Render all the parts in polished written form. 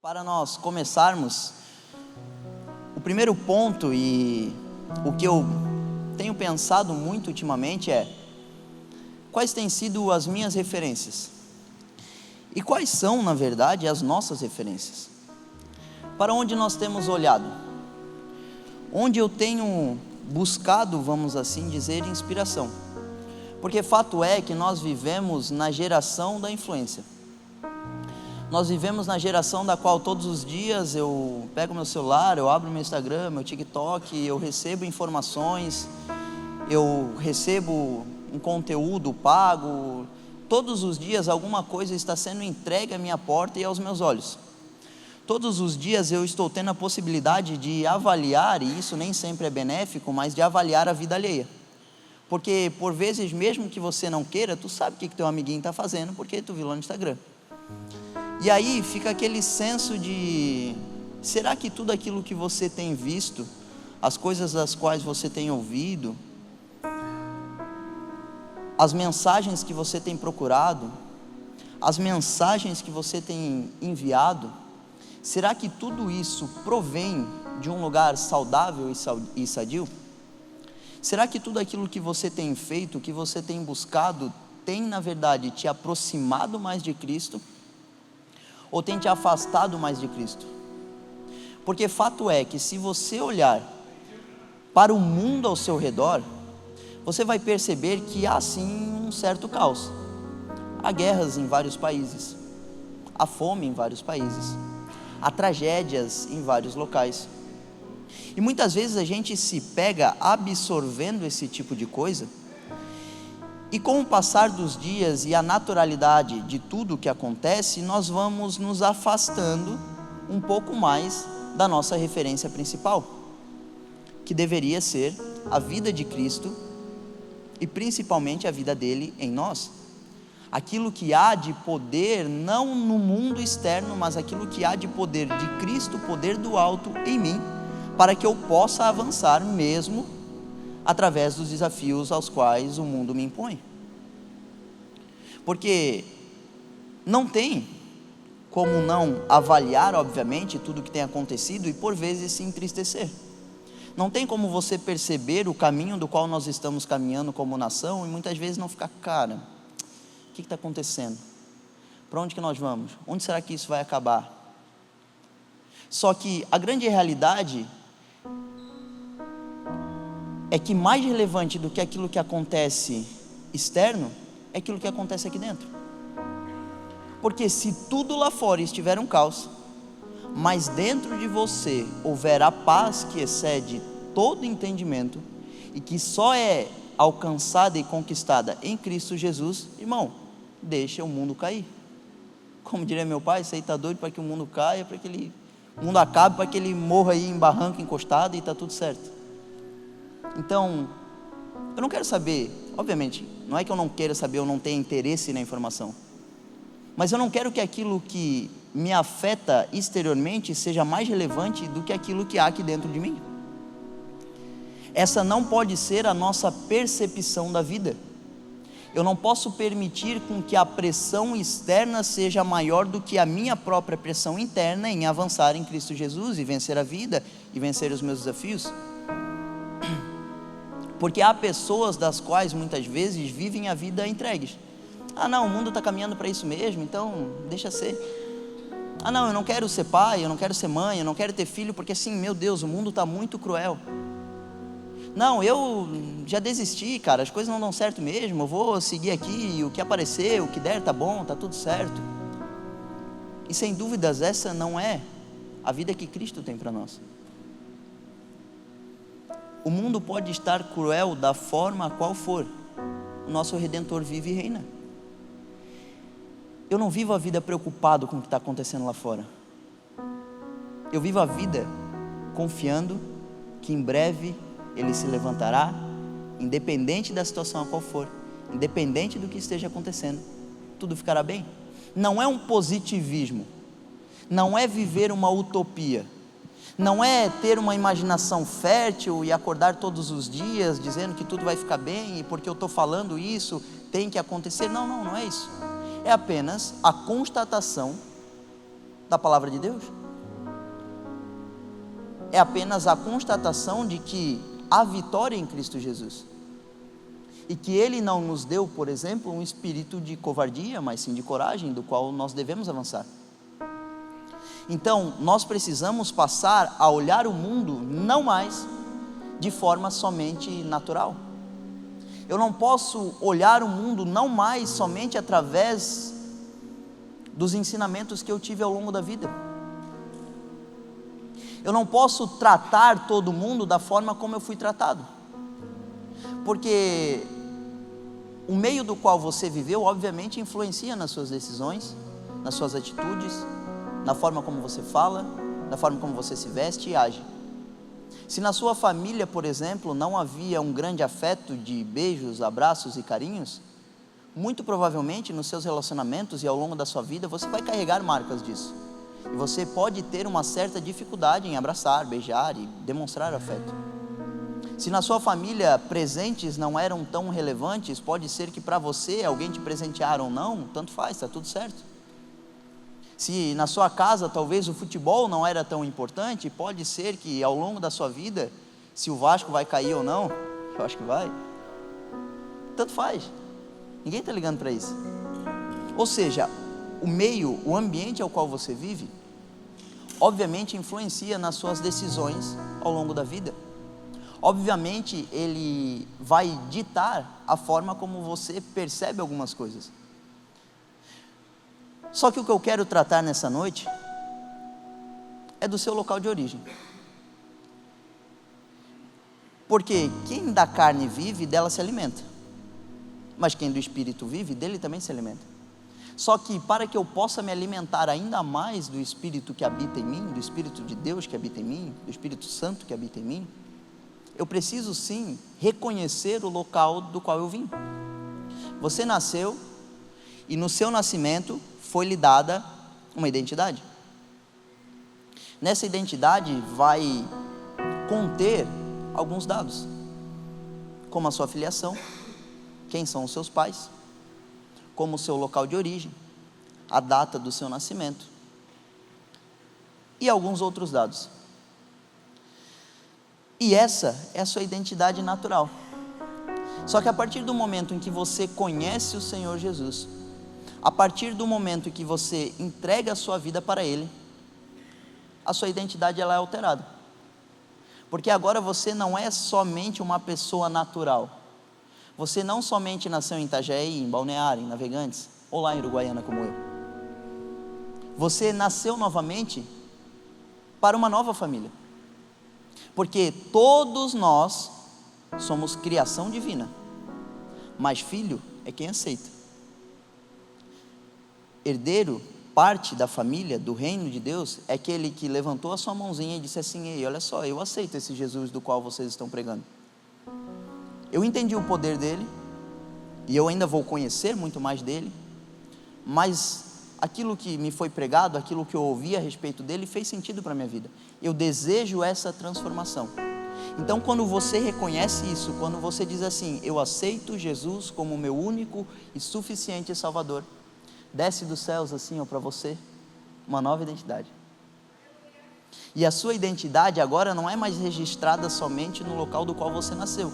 Para nós começarmos, o primeiro ponto e o que eu tenho pensado muito ultimamente é: quais têm sido as minhas referências? E quais são, na verdade, as nossas referências? Para onde nós temos olhado? Onde eu tenho buscado, vamos assim dizer, inspiração? Porque fato é que nós vivemos na geração da influência. Nós vivemos na geração da qual todos os dias eu pego meu celular, eu abro meu Instagram, meu TikTok, eu recebo informações, eu recebo um conteúdo pago. Todos os dias alguma coisa está sendo entregue à minha porta e aos meus olhos. Todos os dias eu estou tendo a possibilidade de avaliar, e isso nem sempre é benéfico, mas de avaliar a vida alheia. Porque por vezes, mesmo que você não queira, tu sabe o que teu amiguinho está fazendo, porque tu viu lá no Instagram. E aí fica aquele senso de: será que tudo aquilo que você tem visto, as coisas das quais você tem ouvido, as mensagens que você tem procurado, as mensagens que você tem enviado, será que tudo isso provém de um lugar saudável e sadio? Será que tudo aquilo que você tem feito, que você tem buscado, tem na verdade te aproximado mais de Cristo? Ou tem te afastado mais de Cristo? Porque fato é que se você olhar para o mundo ao seu redor, você vai perceber que há sim um certo caos. Há guerras em vários países, há fome em vários países, há tragédias em vários locais. E muitas vezes a gente se pega absorvendo esse tipo de coisa, e com o passar dos dias e a naturalidade de tudo o que acontece, nós vamos nos afastando um pouco mais da nossa referência principal, que deveria ser a vida de Cristo e principalmente a vida dele em nós. Aquilo que há de poder, não no mundo externo, mas aquilo que há de poder de Cristo, poder do alto em mim, para que eu possa avançar mesmo através dos desafios aos quais o mundo me impõe. Porque não tem como não avaliar, obviamente, tudo o que tem acontecido e por vezes se entristecer. Não tem como você perceber o caminho do qual nós estamos caminhando como nação e muitas vezes não ficar: cara, o que está acontecendo? Para onde que nós vamos? Onde será que isso vai acabar? Só que a grande realidade é que mais relevante do que aquilo que acontece externo é aquilo que acontece aqui dentro. Porque se tudo lá fora estiver um caos, mas dentro de você houver a paz que excede todo entendimento e que só é alcançada e conquistada em Cristo Jesus, irmão, deixa o mundo cair. Como diria meu pai, você está doido para que o mundo caia, para que o mundo acabe, para que ele morra aí em barranco encostado e está tudo certo. Então, eu não quero saber, obviamente, não é que eu não queira saber, eu não tenho interesse na informação, mas eu não quero que aquilo que me afeta exteriormente seja mais relevante do que aquilo que há aqui dentro de mim. Essa não pode ser a nossa percepção da vida. Eu não posso permitir com que a pressão externa seja maior do que a minha própria pressão interna em avançar em Cristo Jesus e vencer a vida e vencer os meus desafios. Porque há pessoas das quais muitas vezes vivem a vida entregues. Ah não, o mundo está caminhando para isso mesmo, então deixa ser. Ah não, eu não quero ser pai, eu não quero ser mãe, eu não quero ter filho, porque assim, meu Deus, o mundo está muito cruel. Não, eu já desisti, cara, as coisas não dão certo mesmo, eu vou seguir aqui, o que aparecer, o que der tá bom, tá tudo certo. E sem dúvidas essa não é a vida que Cristo tem para nós. O mundo pode estar cruel da forma a qual for, o nosso Redentor vive e reina. Eu não vivo a vida preocupado com o que está acontecendo lá fora. Eu vivo a vida confiando que em breve Ele se levantará, independente da situação a qual for, independente do que esteja acontecendo, tudo ficará bem. Não é um positivismo, não é viver uma utopia, não é ter uma imaginação fértil e acordar todos os dias dizendo que tudo vai ficar bem e porque eu estou falando isso tem que acontecer. Não é isso. É apenas a constatação da palavra de Deus. É apenas a constatação de que há vitória em Cristo Jesus. E que Ele não nos deu, por exemplo, um espírito de covardia, mas sim de coragem, do qual nós devemos avançar. Então, nós precisamos passar a olhar o mundo não mais de forma somente natural. Eu não posso olhar o mundo não mais somente através dos ensinamentos que eu tive ao longo da vida. Eu não posso tratar todo mundo da forma como eu fui tratado, porque o meio do qual você viveu, obviamente, influencia nas suas decisões, nas suas atitudes, na forma como você fala, na forma como você se veste e age. Se na sua família, por exemplo, não havia um grande afeto de beijos, abraços e carinhos, muito provavelmente nos seus relacionamentos e ao longo da sua vida, você vai carregar marcas disso. E você pode ter uma certa dificuldade em abraçar, beijar e demonstrar afeto. Se na sua família presentes não eram tão relevantes, pode ser que para você, alguém te presentear ou não, tanto faz, está tudo certo. Se na sua casa talvez o futebol não era tão importante, pode ser que ao longo da sua vida, se o Vasco vai cair ou não, eu acho que vai, tanto faz, ninguém está ligando para isso. Ou seja, o meio, o ambiente ao qual você vive, obviamente influencia nas suas decisões ao longo da vida. Obviamente ele vai ditar a forma como você percebe algumas coisas. Só que o que eu quero tratar nessa noite é do seu local de origem. Porque quem da carne vive, dela se alimenta. Mas quem do Espírito vive, dele também se alimenta. Só que para que eu possa me alimentar ainda mais do Espírito que habita em mim, do Espírito de Deus que habita em mim, do Espírito Santo que habita em mim, eu preciso sim reconhecer o local do qual eu vim. Você nasceu e no seu nascimento foi-lhe dada uma identidade. Nessa identidade vai conter alguns dados, como a sua filiação, quem são os seus pais, como o seu local de origem, a data do seu nascimento e alguns outros dados. E essa é a sua identidade natural. Só que a partir do momento em que você conhece o Senhor Jesus, a partir do momento em que você entrega a sua vida para Ele, a sua identidade ela é alterada. Porque agora você não é somente uma pessoa natural. Você não somente nasceu em Itajaí, em Balneário, em Navegantes, ou lá em Uruguaiana como eu. Você nasceu novamente para uma nova família. Porque todos nós somos criação divina, mas filho é quem aceita. Herdeiro, parte da família, do reino de Deus, é aquele que levantou a sua mãozinha e disse assim: ei, olha só, eu aceito esse Jesus do qual vocês estão pregando. Eu entendi o poder dele, e eu ainda vou conhecer muito mais dele, mas aquilo que me foi pregado, aquilo que eu ouvi a respeito dele, fez sentido para a minha vida. Eu desejo essa transformação. Então quando você reconhece isso, quando você diz assim: eu aceito Jesus como meu único e suficiente Salvador, desce dos céus assim para você uma nova identidade. E a sua identidade agora não é mais registrada somente no local do qual você nasceu,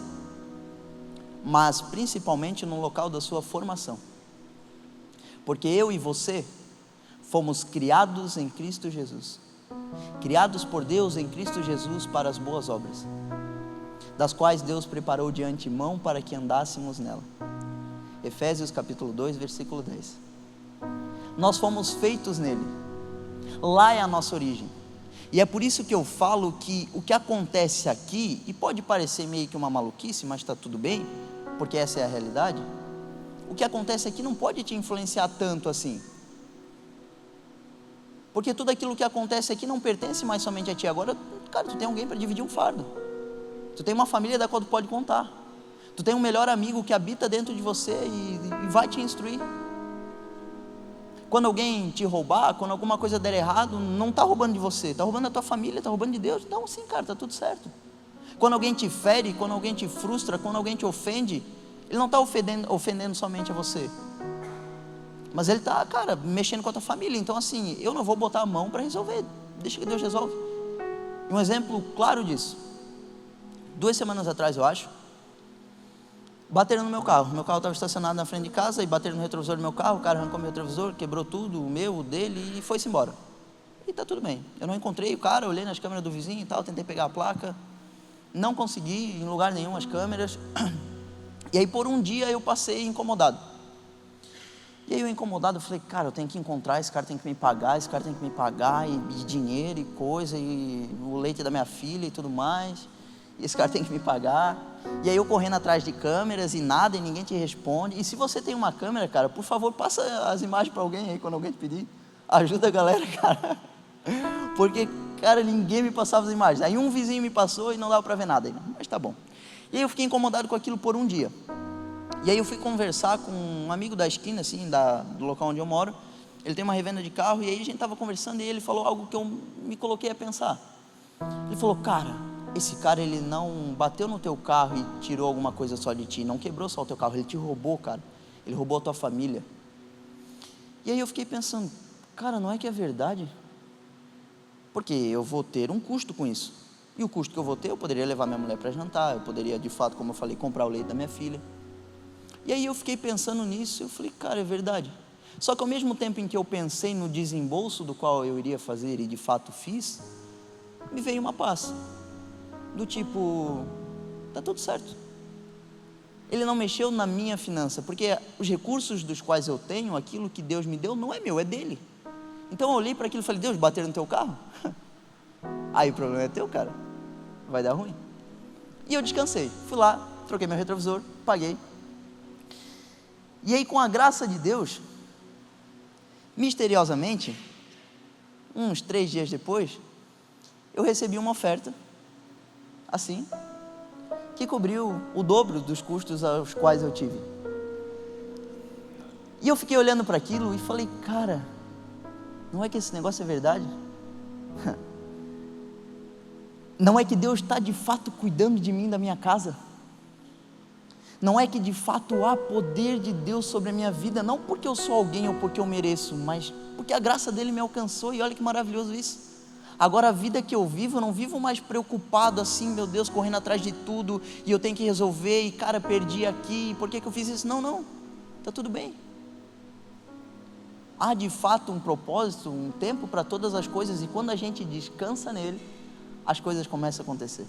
mas principalmente no local da sua formação. Porque eu e você fomos criados em Cristo Jesus, criados por Deus em Cristo Jesus para as boas obras, das quais Deus preparou de antemão para que andássemos nela. Efésios capítulo 2, versículo 10. Nós fomos feitos nele, lá é a nossa origem. E é por isso que eu falo que o que acontece aqui, e pode parecer meio que uma maluquice, mas está tudo bem, porque essa é a realidade. O que acontece aqui não pode te influenciar tanto assim, porque tudo aquilo que acontece aqui não pertence mais somente a ti. Agora, cara, tu tem alguém para dividir um fardo, tu tem uma família da qual tu pode contar, tu tem um melhor amigo que habita dentro de você e vai te instruir. Quando alguém te roubar, quando alguma coisa der errado, não está roubando de você, está roubando da tua família, está roubando de Deus. Então sim, cara, está tudo certo. Quando alguém te fere, quando alguém te frustra, quando alguém te ofende, ele não está ofendendo somente a você, Mas ele está, cara, mexendo com a tua família. Então assim, eu não vou botar a mão para resolver. Deixa que Deus resolve. E um exemplo claro disso. 2 semanas atrás, eu acho, bateram no meu carro. Meu carro estava estacionado na frente de casa e bateram no retrovisor do meu carro. O cara arrancou meu retrovisor, quebrou tudo, o meu, o dele, e foi-se embora. E tá tudo bem. Eu não encontrei o cara, olhei nas câmeras do vizinho e tal, tentei pegar a placa, não consegui em lugar nenhum as câmeras. E aí por um dia eu passei incomodado. E aí eu incomodado, eu falei, cara, eu tenho que encontrar, esse cara tem que me pagar, esse cara tem que me pagar, e dinheiro e coisa, e o leite da minha filha e tudo mais, e esse cara tem que me pagar. E aí eu correndo atrás de câmeras e nada, e ninguém te responde. E se você tem uma câmera, cara, por favor, passa as imagens para alguém aí, quando alguém te pedir, ajuda a galera, cara, porque, cara, ninguém me passava as imagens. Aí um vizinho me passou e não dava para ver nada, mas tá bom. E aí eu fiquei incomodado com aquilo por um dia. E aí eu fui conversar com um amigo da esquina, assim, do local onde eu moro. Ele tem uma revenda de carro, e aí a gente estava conversando e ele falou algo que eu me coloquei a pensar. Ele falou, cara, esse cara, ele não bateu no teu carro e tirou alguma coisa só de ti, não quebrou só o teu carro, ele te roubou, cara. Ele roubou a tua família. E aí eu fiquei pensando, cara, não é que é verdade? Porque eu vou ter um custo com isso. E o custo que eu vou ter, eu poderia levar minha mulher para jantar, eu poderia, de fato, como eu falei, comprar o leite da minha filha. E aí eu fiquei pensando nisso, eu falei, cara, é verdade. Só que ao mesmo tempo em que eu pensei no desembolso do qual eu iria fazer e de fato fiz, me veio uma paz, do tipo, tá tudo certo. Ele não mexeu na minha finança, porque os recursos dos quais eu tenho, aquilo que Deus me deu, não é meu, é dele. Então eu olhei para aquilo e falei, Deus, bateram no teu carro? Aí o problema é teu, cara, vai dar ruim. E eu descansei, fui lá, troquei meu retrovisor, paguei. E aí, com a graça de Deus, misteriosamente, uns 3 dias depois, eu recebi uma oferta, assim, que cobriu o dobro dos custos aos quais eu tive. E eu fiquei olhando para aquilo e falei, cara, não é que esse negócio é verdade? Não é que Deus está de fato cuidando de mim, da minha casa? Não é que de fato há poder de Deus sobre a minha vida, não porque eu sou alguém ou porque eu mereço, mas porque a graça dele me alcançou, e olha que maravilhoso isso. Agora a vida que eu vivo, eu não vivo mais preocupado assim, meu Deus, correndo atrás de tudo, e eu tenho que resolver, e cara, perdi aqui, por que eu fiz isso? Não, está tudo bem. Há de fato um propósito, um tempo para todas as coisas, e quando a gente descansa nele, as coisas começam a acontecer.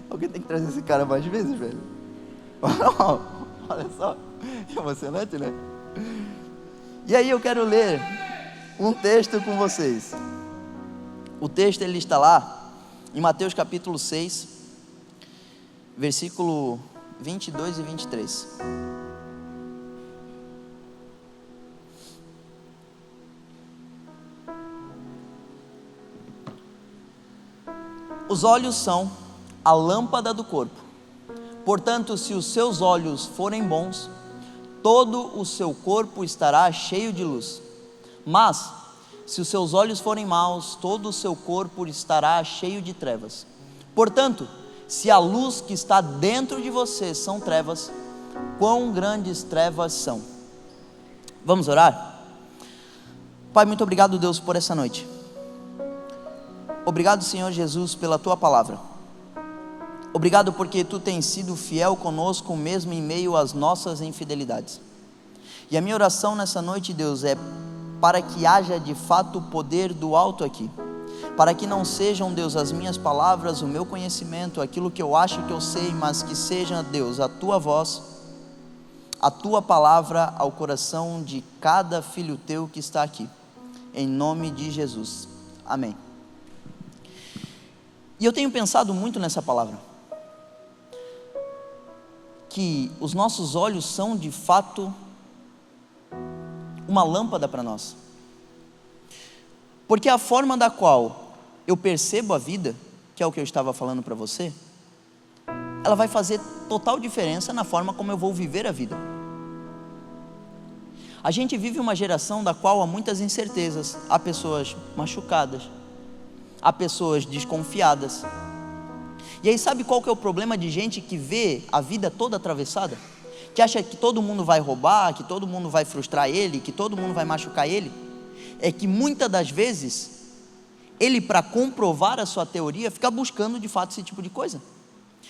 Alguém tem que trazer esse cara mais vezes, velho. Olha só, emocionante, né? E aí eu quero ler um texto com vocês. O texto, ele está lá em Mateus capítulo 6, versículo 22 e 23. Os olhos são a lâmpada do corpo. Portanto, se os seus olhos forem bons, todo o seu corpo estará cheio de luz. Mas, se os seus olhos forem maus, todo o seu corpo estará cheio de trevas. Portanto, se a luz que está dentro de você são trevas, quão grandes trevas são. Vamos orar? Pai, muito obrigado, Deus, por essa noite. Obrigado, Senhor Jesus, pela tua palavra. Obrigado porque tu tens sido fiel conosco mesmo em meio às nossas infidelidades. E a minha oração nessa noite, Deus, é para que haja de fato o poder do alto aqui, para que não sejam, Deus, as minhas palavras, o meu conhecimento, aquilo que eu acho que eu sei, mas que seja, Deus, a tua voz, a tua palavra ao coração de cada filho teu que está aqui, em nome de Jesus, amém. E eu tenho pensado muito nessa palavra, que os nossos olhos são de fato uma lâmpada para nós, porque a forma da qual eu percebo a vida, que é o que eu estava falando para você, ela vai fazer total diferença na forma como eu vou viver a vida. A gente vive uma geração da qual há muitas incertezas, há pessoas machucadas, há pessoas desconfiadas. E aí sabe qual que é o problema de gente que vê a vida toda atravessada? que acha que todo mundo vai roubar, que todo mundo vai frustrar ele, que todo mundo vai machucar ele, é que muitas das vezes, ele, para comprovar a sua teoria, fica buscando de fato esse tipo de coisa.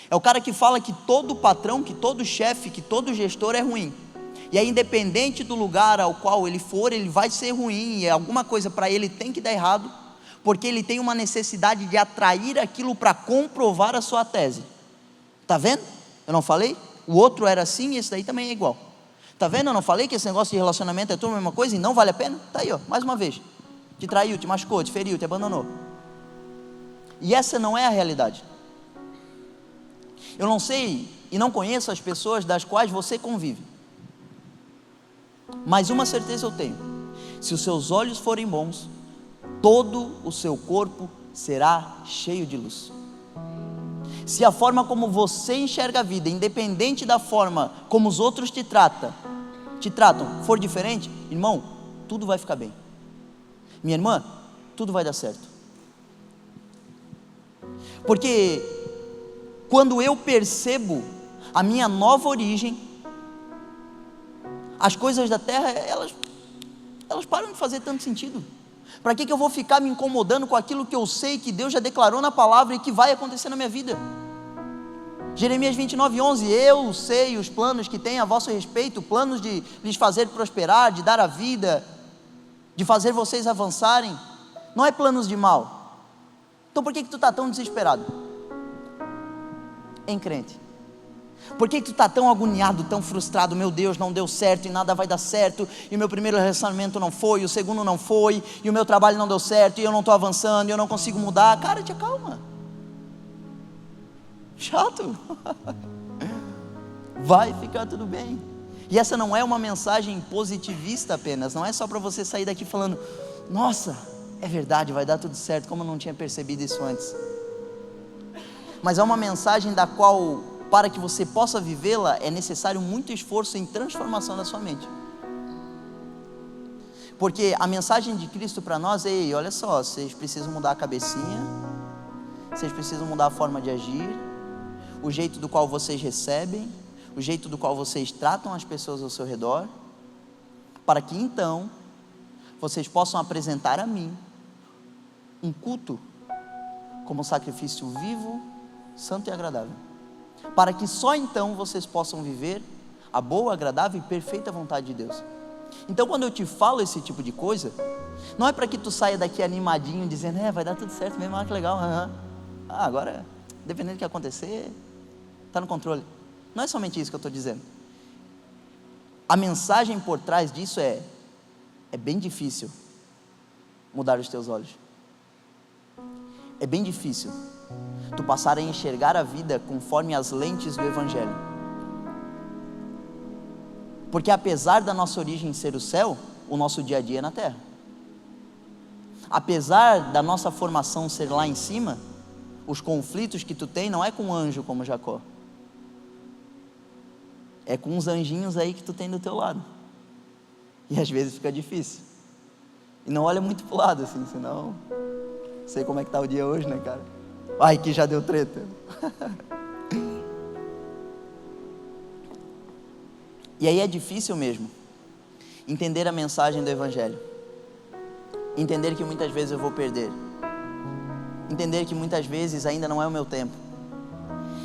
É o cara que fala que todo patrão, que todo chefe, que todo gestor é ruim. E aí, independente do lugar ao qual ele for, ele vai ser ruim, e alguma coisa para ele tem que dar errado, porque ele tem uma necessidade de atrair aquilo para comprovar a sua tese. Está vendo? Eu não falei? O outro era assim e esse daí também é igual. Está vendo? Eu não falei que esse negócio de relacionamento é tudo a mesma coisa e não vale a pena? Está aí, ó, mais uma vez. Te traiu, te machucou, te feriu, te abandonou. E essa não é a realidade. Eu não sei e não conheço as pessoas das quais você convive, mas uma certeza eu tenho: se os seus olhos forem bons, todo o seu corpo será cheio de luz. Se a forma como você enxerga a vida, independente da forma como os outros te tratam, for diferente, irmão, tudo vai ficar bem. Minha irmã, tudo vai dar certo. Porque quando eu percebo a minha nova origem, as coisas da terra, elas param de fazer tanto sentido. Para que eu vou ficar me incomodando com aquilo que eu sei que Deus já declarou na palavra e que vai acontecer na minha vida? Jeremias 29:11, eu sei os planos que tenho a vosso respeito, planos de lhes fazer prosperar, de dar a vida, de fazer vocês avançarem, não é planos de mal. Então por que tu está tão desesperado? Em crente. Por que tu está tão agoniado, tão frustrado? Meu Deus, não deu certo e nada vai dar certo, e o meu primeiro relacionamento não foi, o segundo não foi, e o meu trabalho não deu certo, e eu não estou avançando, e eu não consigo mudar. Cara, te acalma. Chato. Vai ficar tudo bem. E essa não é uma mensagem positivista apenas, não é só para você sair daqui falando: nossa, é verdade, vai dar tudo certo, como eu não tinha percebido isso antes. Mas é uma mensagem da qual, para que você possa vivê-la, é necessário muito esforço em transformação da sua mente. Porque a mensagem de Cristo para nós é: ei, olha só, vocês precisam mudar a cabecinha, vocês precisam mudar a forma de agir, o jeito do qual vocês recebem, o jeito do qual vocês tratam as pessoas ao seu redor, para que então vocês possam apresentar a mim um culto como sacrifício vivo, santo e agradável, para que só então vocês possam viver a boa, agradável e perfeita vontade de Deus. Então, quando eu te falo esse tipo de coisa, não é para que tu saia daqui animadinho, dizendo: vai dar tudo certo mesmo, que legal, agora, dependendo do que acontecer, está no controle. Não é somente isso que eu estou dizendo. A mensagem por trás disso é bem difícil mudar os teus olhos. É bem difícil tu passar a enxergar a vida conforme as lentes do Evangelho. Porque apesar da nossa origem ser o céu, o nosso dia a dia é na terra. Apesar da nossa formação ser lá em cima, os conflitos que tu tem não é com um anjo como Jacó, é com uns anjinhos aí que tu tem do teu lado. E às vezes fica difícil. E não olha muito pro lado assim, senão sei como é que tá o dia hoje, né, cara? Ai, que já deu treta. E aí é difícil mesmo entender a mensagem do Evangelho, entender que muitas vezes eu vou perder, entender que muitas vezes ainda não é o meu tempo,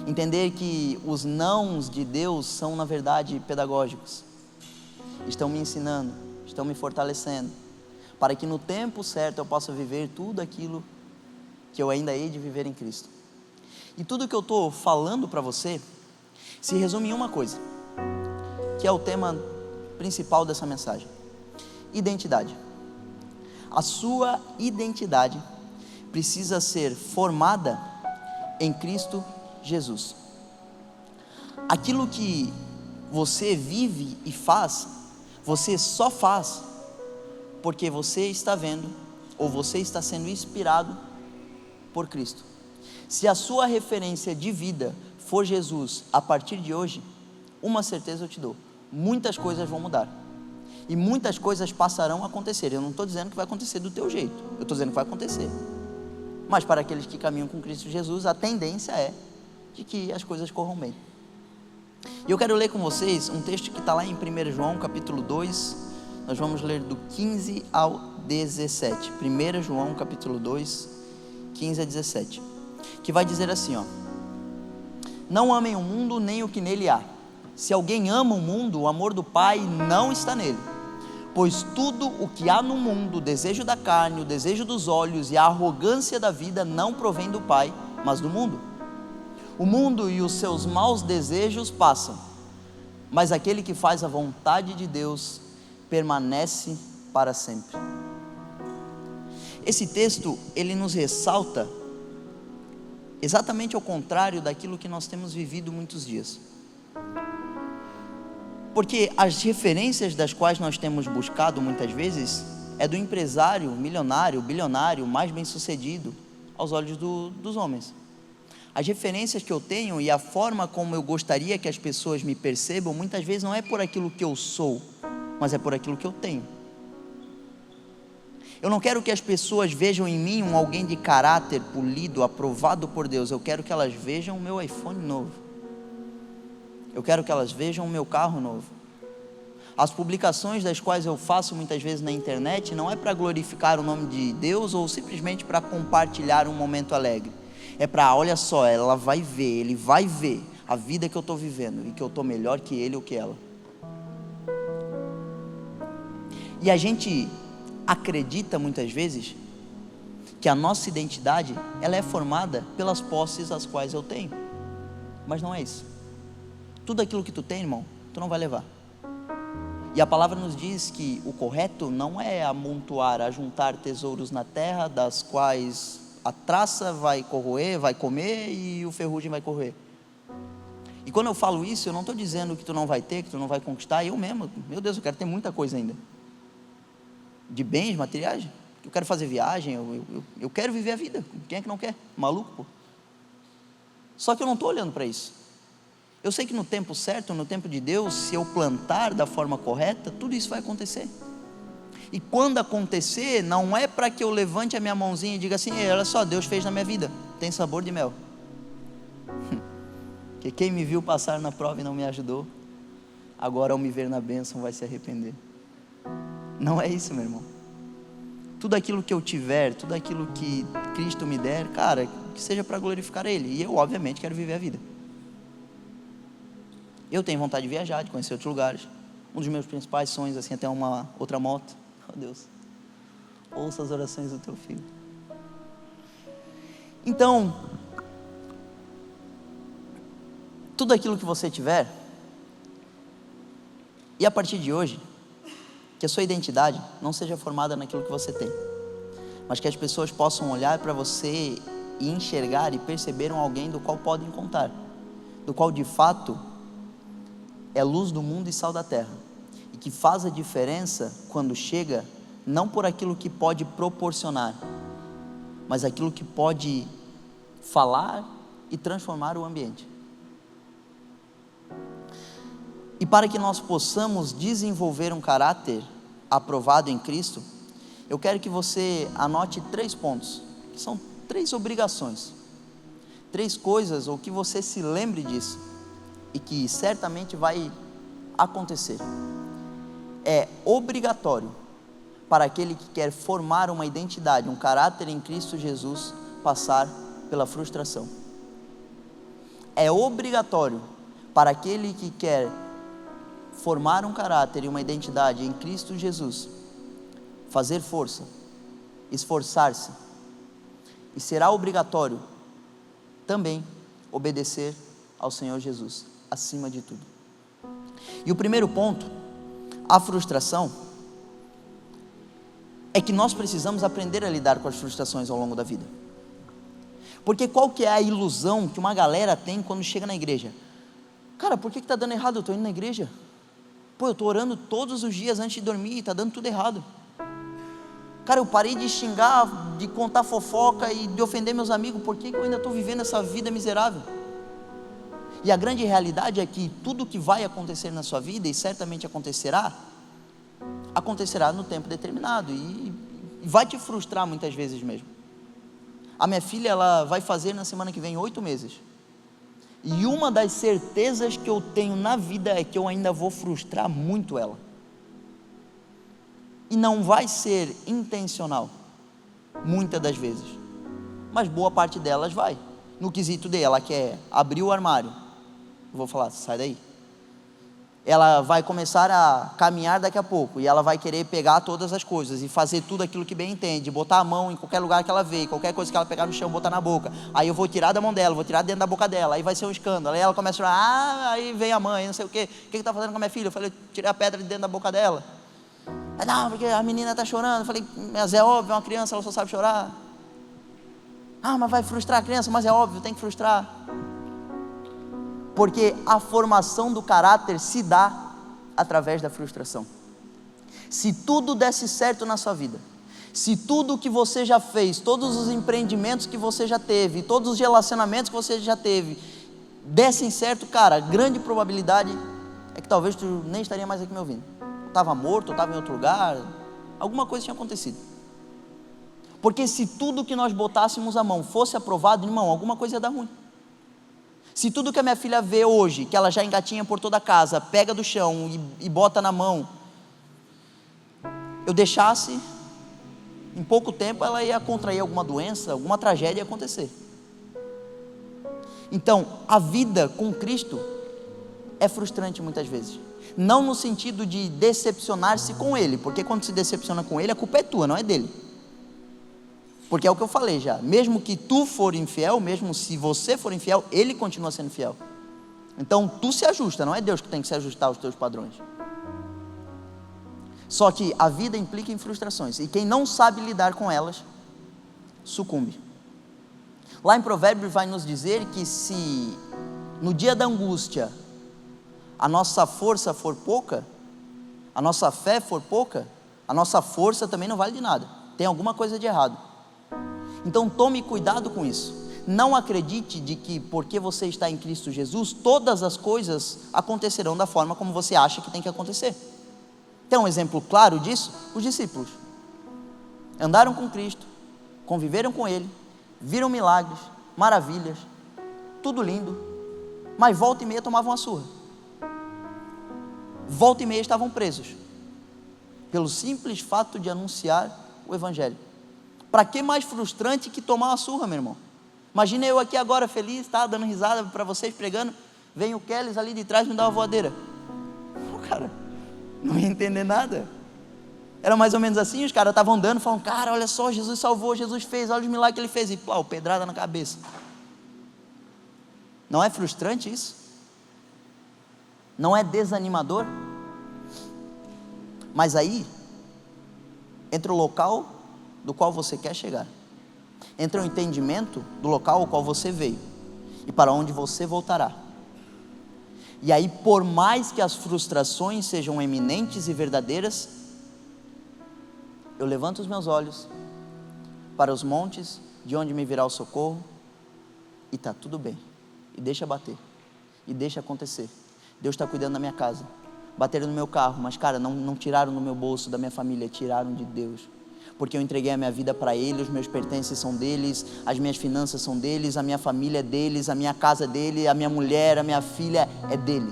entender que os nãos de Deus são na verdade pedagógicos, estão me ensinando, estão me fortalecendo, para que no tempo certo eu possa viver tudo aquilo que eu ainda hei de viver em Cristo. E tudo que eu estou falando para você se resume em uma coisa, que é o tema principal dessa mensagem: identidade. A sua identidade precisa ser formada em Cristo Jesus. Aquilo que você vive e faz, você só faz porque você está vendo ou você está sendo inspirado por Cristo. Se a sua referência de vida for Jesus a partir de hoje, uma certeza eu te dou: muitas coisas vão mudar e muitas coisas passarão a acontecer. Eu não estou dizendo que vai acontecer do teu jeito, eu estou dizendo que vai acontecer, mas para aqueles que caminham com Cristo Jesus, a tendência é de que as coisas corram bem. E eu quero ler com vocês um texto que está lá em 1 João capítulo 2, nós vamos ler do 15 ao 17, 1 João capítulo 2, 15 a 17, que vai dizer assim, ó: não amem o mundo nem o que nele há. Se alguém ama o mundo, o amor do Pai não está nele. Pois tudo o que há no mundo, o desejo da carne, o desejo dos olhos e a arrogância da vida, não provém do Pai, mas do mundo. O mundo e os seus maus desejos passam, mas aquele que faz a vontade de Deus permanece para sempre. Esse texto, ele nos ressalta exatamente ao contrário daquilo que nós temos vivido muitos dias. Porque as referências das quais nós temos buscado muitas vezes é do empresário, milionário, bilionário, mais bem sucedido aos olhos dos homens. As referências que eu tenho e a forma como eu gostaria que as pessoas me percebam, muitas vezes não é por aquilo que eu sou, mas é por aquilo que eu tenho. Eu não quero que as pessoas vejam em mim alguém de caráter polido, aprovado por Deus. Eu quero que elas vejam o meu iPhone novo. Eu quero que elas vejam o meu carro novo. As publicações das quais eu faço muitas vezes na internet não é para glorificar o nome de Deus ou simplesmente para compartilhar um momento alegre. É para, olha só, ela vai ver, ele vai ver a vida que eu estou vivendo e que eu estou melhor que ele ou que ela. E a gente acredita muitas vezes que a nossa identidade, ela é formada pelas posses as quais eu tenho, mas não é isso. Tudo aquilo que tu tem, irmão, tu não vai levar. E a palavra nos diz que o correto não é amontoar, ajuntar tesouros na terra, das quais a traça vai corroer, vai comer e o ferrugem vai corroer. E quando eu falo isso, eu não estou dizendo que tu não vai ter, que tu não vai conquistar. Eu mesmo, meu Deus, eu quero ter muita coisa ainda, de bens materiais. Eu quero fazer viagem, eu quero viver a vida. Quem é que não quer? Maluco, pô. Só que eu não estou olhando para isso. Eu sei que no tempo certo, no tempo de Deus, se eu plantar da forma correta, tudo isso vai acontecer. E quando acontecer, não é para que eu levante a minha mãozinha e diga assim: olha só, Deus fez na minha vida, tem sabor de mel. Que quem me viu passar na prova e não me ajudou, agora ao me ver na bênção vai se arrepender. Não é isso, meu irmão. Tudo aquilo que eu tiver, tudo aquilo que Cristo me der, cara, que seja para glorificar Ele. E eu, obviamente, quero viver a vida. Eu tenho vontade de viajar, de conhecer outros lugares. Um dos meus principais sonhos, assim, é ter uma outra moto. Oh Deus, ouça as orações do teu filho. Então, tudo aquilo que você tiver, e a partir de hoje, que a sua identidade não seja formada naquilo que você tem, mas que as pessoas possam olhar para você e enxergar e perceber alguém do qual podem contar, do qual de fato é luz do mundo e sal da terra, e que faz a diferença quando chega, não por aquilo que pode proporcionar, mas aquilo que pode falar e transformar o ambiente. E para que nós possamos desenvolver um caráter aprovado em Cristo, eu quero que você anote 3 pontos, que são 3 obrigações, 3 coisas, ou que você se lembre disso, e que certamente vai acontecer. É obrigatório para aquele que quer formar uma identidade, um caráter em Cristo Jesus, passar pela frustração. É obrigatório para aquele que quer formar um caráter e uma identidade em Cristo Jesus, fazer força, esforçar-se, e será obrigatório também obedecer ao Senhor Jesus, acima de tudo. E o primeiro ponto, a frustração, é que nós precisamos aprender a lidar com as frustrações ao longo da vida. Porque qual que é a ilusão que uma galera tem quando chega na igreja? Cara, por que está dando errado? Eu estou indo na igreja. Pô, eu estou orando todos os dias antes de dormir e está dando tudo errado. Cara, eu parei de xingar, de contar fofoca e de ofender meus amigos. Por que eu ainda estou vivendo essa vida miserável? E a grande realidade é que tudo que vai acontecer na sua vida, e certamente acontecerá no tempo determinado, e vai te frustrar muitas vezes mesmo. A minha filha, ela vai fazer na semana que vem 8 meses, E uma das certezas que eu tenho na vida é que eu ainda vou frustrar muito ela. E não vai ser intencional, muitas das vezes, mas boa parte delas vai. No quesito dela, ela quer abrir o armário, eu vou falar, sai daí. Ela vai começar a caminhar daqui a pouco, e ela vai querer pegar todas as coisas, e fazer tudo aquilo que bem entende, botar a mão em qualquer lugar que ela vê, qualquer coisa que ela pegar no chão, botar na boca. Aí eu vou tirar da mão dela, vou tirar dentro da boca dela, aí vai ser um escândalo. Aí ela começa a chorar, aí vem a mãe, não sei o que está fazendo com a minha filha? Eu falei, tirei a pedra de dentro da boca dela. Aí, não, porque a menina está chorando. Eu falei, mas é óbvio, é uma criança, ela só sabe chorar. Ah, mas vai frustrar a criança, mas é óbvio, tem que frustrar. Porque a formação do caráter se dá através da frustração. Se tudo desse certo na sua vida, se tudo que você já fez, todos os empreendimentos que você já teve, todos os relacionamentos que você já teve, dessem certo, cara, grande probabilidade é que talvez tu nem estaria mais aqui me ouvindo. Estava morto, estava em outro lugar, alguma coisa tinha acontecido. Porque se tudo que nós botássemos a mão fosse aprovado, irmão, alguma coisa ia dar ruim. Se tudo que a minha filha vê hoje, que ela já engatinha por toda a casa, pega do chão e bota na mão, eu deixasse, em pouco tempo ela ia contrair alguma doença, alguma tragédia ia acontecer. Então, a vida com Cristo é frustrante muitas vezes. Não no sentido de decepcionar-se com Ele, porque quando se decepciona com Ele, a culpa é tua, não é dele. Porque é o que eu falei já, mesmo que tu for infiel, mesmo se você for infiel, Ele continua sendo fiel. Então tu se ajusta, não é Deus que tem que se ajustar aos teus padrões. Só que a vida implica em frustrações, e quem não sabe lidar com elas, sucumbe. Lá em Provérbios vai nos dizer que se no dia da angústia a nossa força for pouca, a nossa fé for pouca, a nossa força também não vale de nada, tem alguma coisa de errado. Então tome cuidado com isso. Não acredite de que porque você está em Cristo Jesus, todas as coisas acontecerão da forma como você acha que tem que acontecer. Tem um exemplo claro disso? Os discípulos andaram com Cristo, conviveram com Ele, viram milagres, maravilhas, tudo lindo, mas volta e meia tomavam uma surra, volta e meia estavam presos, pelo simples fato de anunciar o Evangelho. Para que mais frustrante que tomar uma surra, meu irmão? Imagina eu aqui agora feliz, tá, dando risada para vocês, pregando, vem o Kelly ali de trás me dá uma voadeira. Cara, não ia entender nada. Era mais ou menos assim, os caras estavam andando, falando, cara, olha só, Jesus salvou, Jesus fez, olha os milagres que Ele fez, e pau, pedrada na cabeça. Não é frustrante isso? Não é desanimador? Mas aí entra o local do qual você quer chegar, entra o entendimento do local ao qual você veio e para onde você voltará. E aí, por mais que as frustrações sejam eminentes e verdadeiras, eu levanto os meus olhos para os montes, de onde me virá o socorro, e está tudo bem, e deixa bater, e deixa acontecer. Deus está cuidando da minha casa, bateram no meu carro, mas cara, não tiraram do meu bolso, da minha família, tiraram de Deus, porque eu entreguei a minha vida para Ele, os meus pertences são deles, as minhas finanças são deles, a minha família é deles, a minha casa é dele, a minha mulher, a minha filha é dele.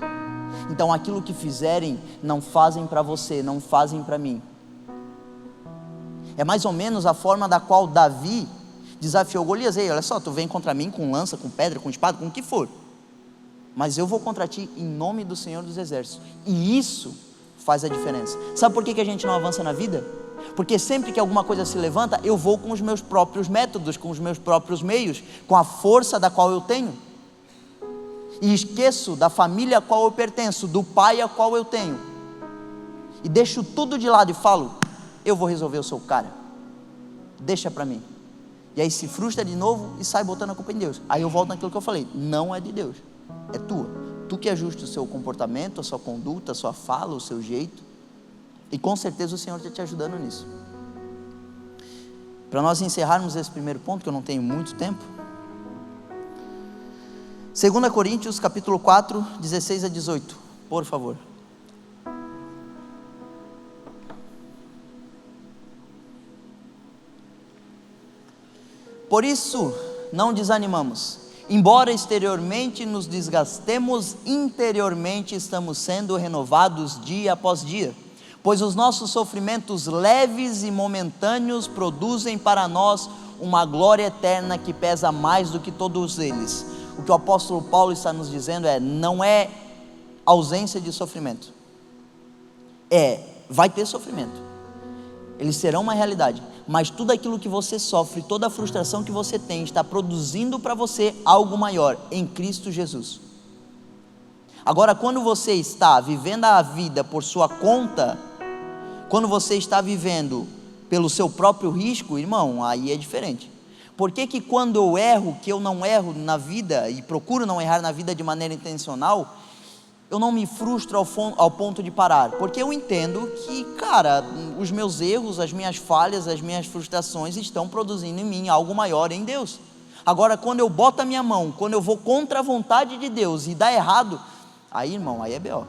Então aquilo que fizerem, não fazem para você, não fazem para mim. É mais ou menos a forma da qual Davi desafiou Golias. Ei, olha só, tu vem contra mim com lança, com pedra, com espada, com o que for, mas eu vou contra ti em nome do Senhor dos Exércitos. E isso faz a diferença. Sabe por que a gente não avança na vida? Porque sempre que alguma coisa se levanta, eu vou com os meus próprios métodos, com os meus próprios meios, com a força da qual eu tenho, e esqueço da família a qual eu pertenço, do pai a qual eu tenho, e deixo tudo de lado e falo, eu vou resolver, eu sou o cara, deixa para mim. E aí se frustra de novo e sai botando a culpa em Deus. Aí eu volto naquilo que eu falei, não é de Deus, é tua. Tu que ajusta o seu comportamento, a sua conduta, a sua fala, o seu jeito, e com certeza o Senhor está te ajudando nisso. Para nós encerrarmos esse primeiro ponto, que eu não tenho muito tempo, 2 Coríntios capítulo 4, 16 a 18, por favor. Por isso não desanimamos, Embora exteriormente nos desgastemos, interiormente estamos sendo renovados dia após dia, pois os nossos sofrimentos leves e momentâneos produzem para nós uma glória eterna que pesa mais do que todos eles. O que o apóstolo Paulo está nos dizendo não é ausência de sofrimento, vai ter sofrimento, eles serão uma realidade, mas tudo aquilo que você sofre, toda a frustração que você tem, está produzindo para você algo maior em Cristo Jesus. Agora, quando você está vivendo a vida por sua conta, quando você está vivendo pelo seu próprio risco, irmão, aí é diferente. Por que quando eu erro, que eu não erro na vida, e procuro não errar na vida de maneira intencional, eu não me frustro ao ponto de parar? Porque eu entendo que, cara, os meus erros, as minhas falhas, as minhas frustrações estão produzindo em mim algo maior em Deus. Agora, quando eu boto a minha mão, quando eu vou contra a vontade de Deus e dá errado, aí, irmão, aí é B.O.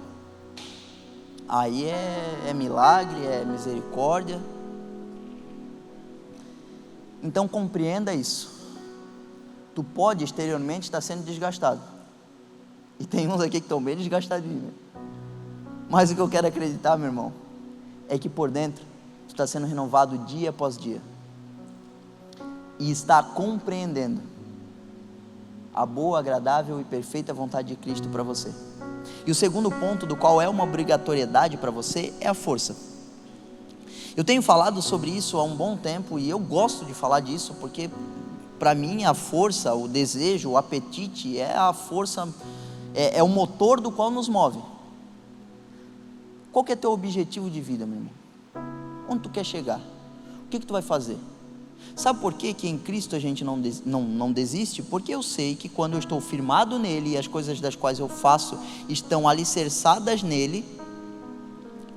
Aí é milagre, é misericórdia. Então compreenda isso. Tu pode exteriormente estar sendo desgastado, e tem uns aqui que estão bem desgastadinhos, mas o que eu quero acreditar, meu irmão, é que por dentro tu está sendo renovado dia após dia, e está compreendendo a boa, agradável e perfeita vontade de Cristo para você. E o segundo ponto, do qual é uma obrigatoriedade para você, é a força. Eu tenho falado sobre isso há um bom tempo, e eu gosto de falar disso, porque para mim a força, o desejo, o apetite é a força, é o motor do qual nos move. Qual que é teu objetivo de vida, meu irmão? Onde tu quer chegar? O que tu vai fazer? Sabe por que em Cristo a gente não desiste? Porque eu sei que quando eu estou firmado nele, e as coisas das quais eu faço estão alicerçadas nele,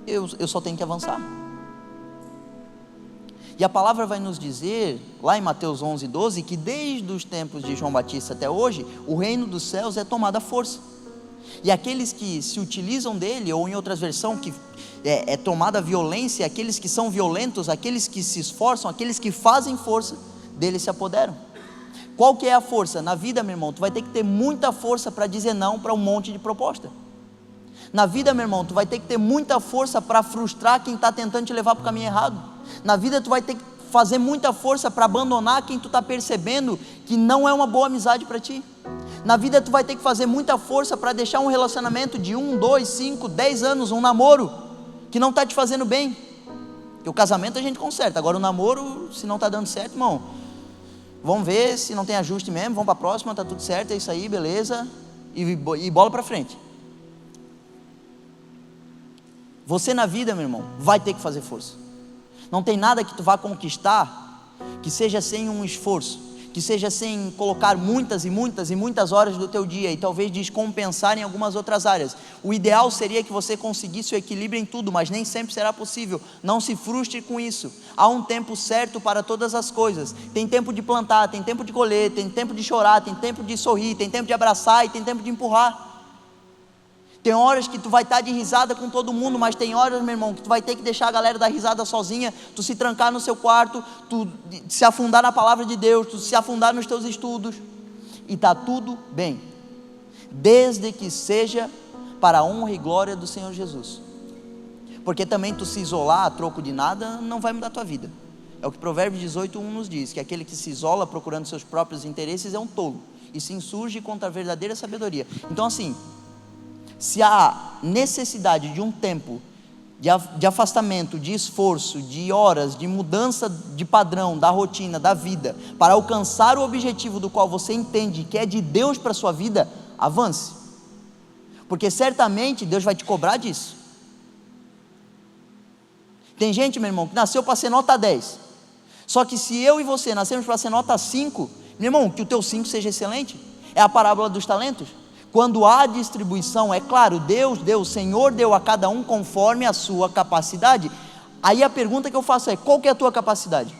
eu só tenho que avançar. E a palavra vai nos dizer, lá em Mateus 11:12, que desde os tempos de João Batista até hoje, o reino dos céus é tomado à força. E aqueles que se utilizam dele, ou em outras versões, que é tomada a violência, aqueles que são violentos, aqueles que se esforçam, aqueles que fazem força, dele se apoderam. Qual que é a força? Na vida, meu irmão, tu vai ter que ter muita força para dizer não para um monte de proposta. Na vida, meu irmão, tu vai ter que ter muita força para frustrar quem está tentando te levar para o caminho errado. Na vida, tu vai ter que fazer muita força para abandonar quem tu está percebendo que não é uma boa amizade para ti. Na vida, tu vai ter que fazer muita força para deixar um relacionamento de 1, 2, 5, 10 anos, um namoro que não está te fazendo bem. Porque o casamento a gente conserta, agora o namoro, se não está dando certo, irmão, vamos ver se não tem ajuste mesmo, vamos para a próxima, está tudo certo, é isso aí, beleza, e bola para frente. Você na vida, meu irmão, vai ter que fazer força. Não tem nada que tu vá conquistar que seja sem um esforço, que seja sem colocar muitas e muitas e muitas horas do teu dia, e talvez descompensar em algumas outras áreas. O ideal seria que você conseguisse o equilíbrio em tudo, mas nem sempre será possível. Não se frustre com isso. Há um tempo certo para todas as coisas. Tem tempo de plantar, tem tempo de colher, tem tempo de chorar, tem tempo de sorrir, tem tempo de abraçar e tem tempo de empurrar. Tem horas que tu vai estar de risada com todo mundo, mas tem horas, meu irmão, que tu vai ter que deixar a galera dar risada sozinha, tu se trancar no seu quarto, tu se afundar na palavra de Deus, tu se afundar nos teus estudos, e está tudo bem, desde que seja para a honra e glória do Senhor Jesus. Porque também tu se isolar a troco de nada não vai mudar a tua vida. É o que Provérbios 18:1 nos diz, que aquele que se isola procurando seus próprios interesses é um tolo, e se insurge contra a verdadeira sabedoria. Então assim, se há necessidade de um tempo de afastamento, de esforço, de horas, de mudança de padrão, da rotina, da vida, para alcançar o objetivo do qual você entende que é de Deus para a sua vida, avance, porque certamente Deus vai te cobrar disso. Tem gente, meu irmão, que nasceu para ser nota 10, só que se eu e você nascemos para ser nota 5, meu irmão, que o teu 5 seja excelente. É a parábola dos talentos. Quando há distribuição, é claro, Deus deu, o Senhor deu a cada um conforme a sua capacidade. Aí a pergunta que eu faço é, qual que é a tua capacidade?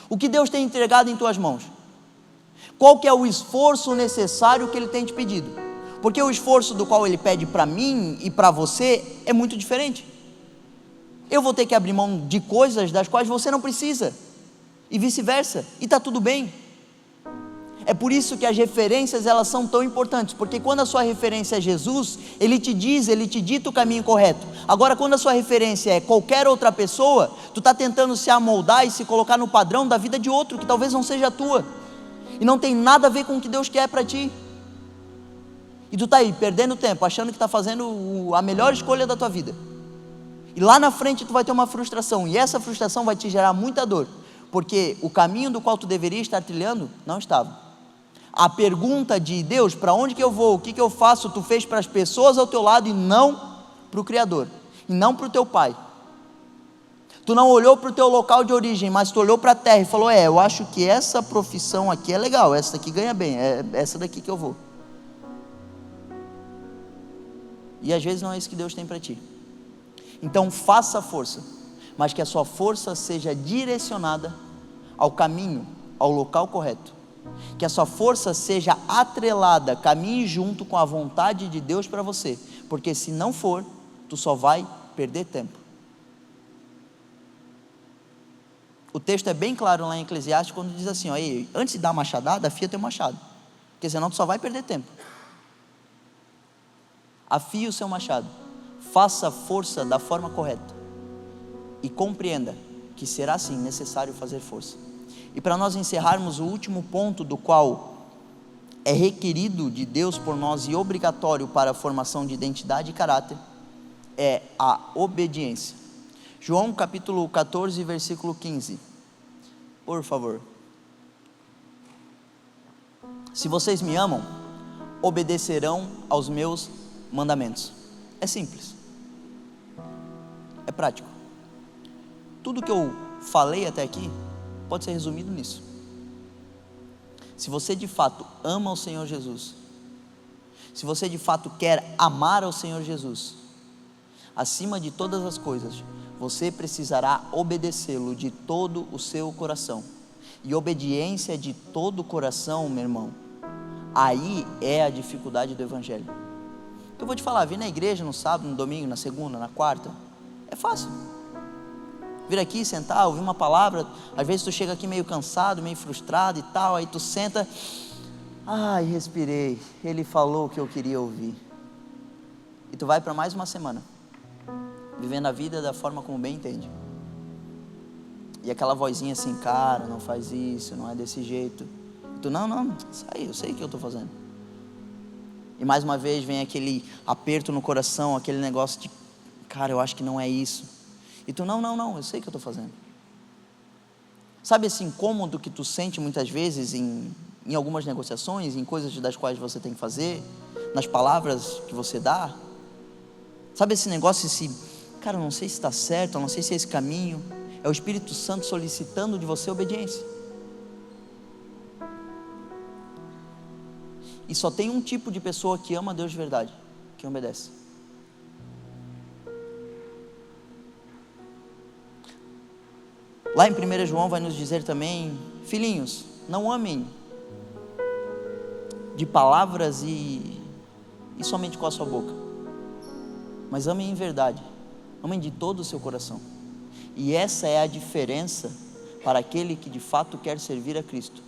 O que Deus tem entregado em tuas mãos? Qual que é o esforço necessário que Ele tem te pedido? Porque o esforço do qual Ele pede para mim e para você é muito diferente. Eu vou ter que abrir mão de coisas das quais você não precisa, e vice-versa, e está tudo bem. É por isso que as referências, elas são tão importantes, porque quando a sua referência é Jesus, Ele te diz, Ele te dita o caminho correto. Agora, quando a sua referência é qualquer outra pessoa, tu está tentando se amoldar e se colocar no padrão da vida de outro, que talvez não seja a tua, e não tem nada a ver com o que Deus quer para ti, e tu está aí, perdendo tempo, achando que está fazendo a melhor escolha da tua vida, e lá na frente tu vai ter uma frustração, e essa frustração vai te gerar muita dor, porque o caminho do qual tu deveria estar trilhando, não estava. A pergunta de Deus, para onde que eu vou, o que que eu faço, tu fez para as pessoas ao teu lado e não para o Criador, e não para o teu Pai. Tu não olhou para o teu local de origem, mas tu olhou para a terra e falou, eu acho que essa profissão aqui é legal, essa daqui ganha bem, é essa daqui que eu vou. E às vezes não é isso que Deus tem para ti. Então faça força, mas que a sua força seja direcionada ao caminho, ao local correto. Que a sua força seja atrelada, caminhe junto com a vontade de Deus para você, porque se não for, tu só vai perder tempo. O texto é bem claro lá em Eclesiastes, quando diz assim, antes de dar a machadada, afia teu machado, porque senão tu só vai perder tempo. Afie o seu machado, faça força da forma correta, e compreenda que será sim necessário fazer força. E para nós encerrarmos, o último ponto do qual é requerido de Deus por nós e obrigatório para a formação de identidade e caráter, é a obediência. João capítulo 14, versículo 15, por favor. Se vocês me amam, obedecerão aos meus mandamentos. É simples, é prático. Tudo que eu falei até aqui pode ser resumido nisso. Se você de fato ama o Senhor Jesus, se você de fato quer amar ao Senhor Jesus, acima de todas as coisas, você precisará obedecê-lo de todo o seu coração. E obediência de todo o coração, meu irmão, aí é a dificuldade do Evangelho. Eu vou te falar, vir na igreja no sábado, no domingo, na segunda, na quarta, é fácil. Vir aqui, sentar, ouvir uma palavra, às vezes tu chega aqui meio cansado, meio frustrado e tal, aí tu senta, respirei, ele falou o que eu queria ouvir, e tu vai para mais uma semana, vivendo a vida da forma como bem entende, e aquela vozinha assim, cara, não faz isso, não é desse jeito, e tu, não, isso aí, eu sei o que eu estou fazendo, e mais uma vez vem aquele aperto no coração, aquele negócio de, cara, eu acho que não é isso, e tu, não, eu sei o que eu estou fazendo. Sabe esse incômodo que tu sente muitas vezes em algumas negociações, em coisas das quais você tem que fazer, nas palavras que você dá? Sabe esse negócio, cara, eu não sei se está certo, eu não sei se é esse caminho. É o Espírito Santo solicitando de você obediência. E só tem um tipo de pessoa que ama a Deus de verdade, que obedece. Lá em 1 João vai nos dizer também, filhinhos, não amem de palavras e somente com a sua boca, mas amem em verdade, amem de todo o seu coração. E essa é a diferença para aquele que de fato quer servir a Cristo.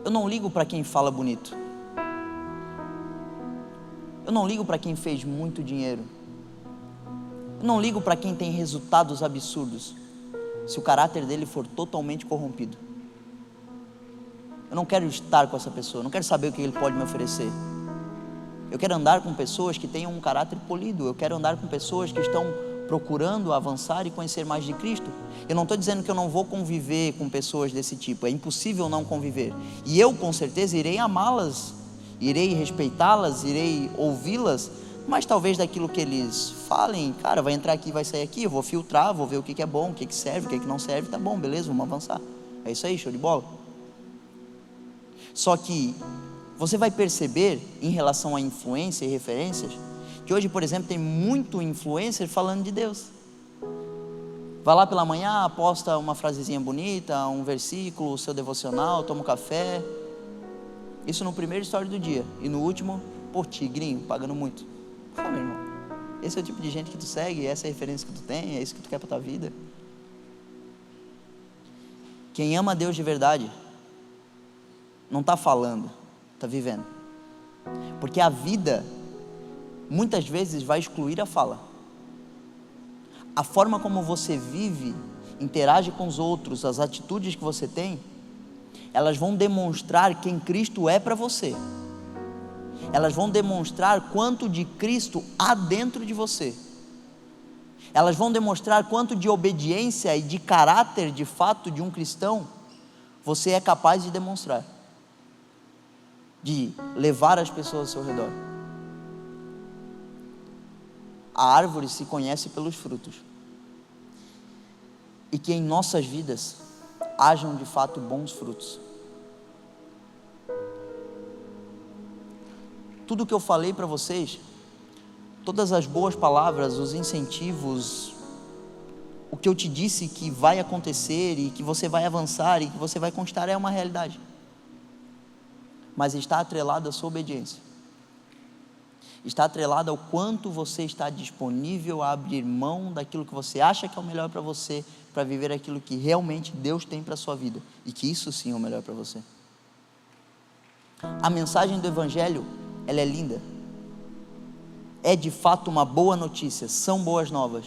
Eu não ligo para quem fala bonito, eu não ligo para quem fez muito dinheiro, eu não ligo para quem tem resultados absurdos, se o caráter dele for totalmente corrompido. Eu não quero estar com essa pessoa, eu não quero saber o que ele pode me oferecer. Eu quero andar com pessoas que tenham um caráter polido, eu quero andar com pessoas que estão procurando avançar e conhecer mais de Cristo. Eu não estou dizendo que eu não vou conviver com pessoas desse tipo, é impossível não conviver, e eu com certeza irei amá-las, irei respeitá-las, irei ouvi-las, mas talvez daquilo que eles falem, cara, vai entrar aqui, vai sair aqui, eu vou filtrar, vou ver o que é bom, o que serve, o que não serve, tá bom, beleza, vamos avançar, é isso aí, show de bola. Só que você vai perceber em relação à influência e referências, que hoje, por exemplo, tem muito influencer falando de Deus. Vai lá pela manhã, posta uma frasezinha bonita, um versículo, o seu devocional, toma um café, isso no primeiro story do dia, e no último, tigrinho, pagando muito. Meu irmão, esse é o tipo de gente que tu segue, essa é a referência que tu tem, é isso que tu quer para tua vida. Quem ama a Deus de verdade, não está falando, está vivendo. Porque a vida, muitas vezes, vai excluir a fala. A forma como você vive, interage com os outros, as atitudes que você tem, elas vão demonstrar quem Cristo é para você. Elas vão demonstrar quanto de Cristo há dentro de você. Elas vão demonstrar quanto de obediência e de caráter, de fato, de um cristão, você é capaz de demonstrar, de levar as pessoas ao seu redor. A árvore se conhece pelos frutos. E que em nossas vidas hajam de fato bons frutos. Tudo que eu falei para vocês, todas as boas palavras, os incentivos, o que eu te disse que vai acontecer e que você vai avançar e que você vai conquistar é uma realidade. Mas está atrelado à sua obediência. Está atrelado ao quanto você está disponível a abrir mão daquilo que você acha que é o melhor para você, para viver aquilo que realmente Deus tem para a sua vida, e que isso sim é o melhor para você. A mensagem do Evangelho, ela é linda, é de fato uma boa notícia, são boas novas,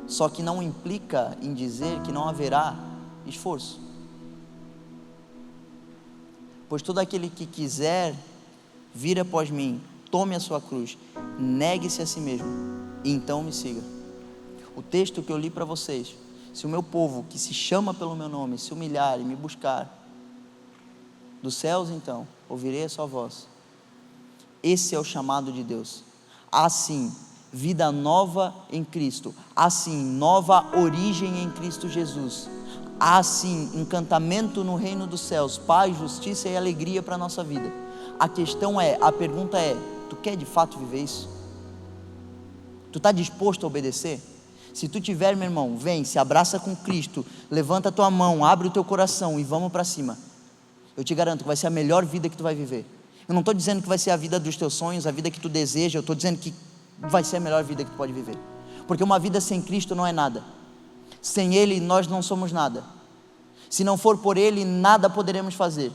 só que não implica em dizer que não haverá esforço. Pois todo aquele que quiser vir após mim, tome a sua cruz, negue-se a si mesmo, e então me siga. O texto que eu li para vocês: se o meu povo, que se chama pelo meu nome, se humilhar e me buscar, dos céus então ouvirei a sua voz. Esse é o chamado de Deus. Assim, vida nova em Cristo, assim, nova origem em Cristo Jesus. Há sim encantamento no reino dos céus, paz, justiça e alegria para a nossa vida. A pergunta é, tu quer de fato viver isso? Tu está disposto a obedecer? Se tu tiver, meu irmão, vem, se abraça com Cristo, levanta a tua mão, abre o teu coração e vamos para cima. Eu te garanto que vai ser a melhor vida que tu vai viver. Eu não estou dizendo que vai ser a vida dos teus sonhos, a vida que tu deseja, eu estou dizendo que vai ser a melhor vida que tu pode viver. Porque uma vida sem Cristo não é nada. Sem Ele nós não somos nada. Se não for por Ele, nada poderemos fazer.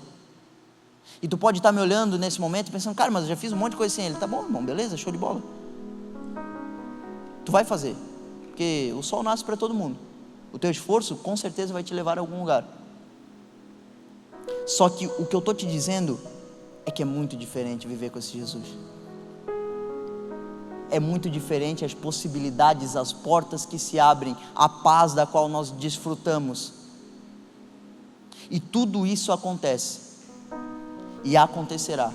E tu pode estar me olhando nesse momento pensando, cara, mas eu já fiz um monte de coisa sem Ele. Tá bom, irmão, beleza, show de bola. Tu vai fazer, porque o sol nasce para todo mundo. O teu esforço com certeza vai te levar a algum lugar. Só que o que eu estou te dizendo é que é muito diferente viver com esse Jesus. É muito diferente as possibilidades, as portas que se abrem, a paz da qual nós desfrutamos. E tudo isso acontece e acontecerá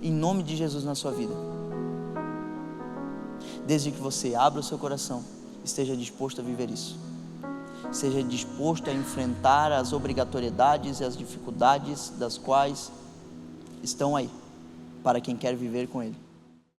em nome de Jesus na sua vida, desde que você abra o seu coração, esteja disposto a viver isso, seja disposto a enfrentar as obrigatoriedades e as dificuldades das quais estão aí, para quem quer viver com Ele.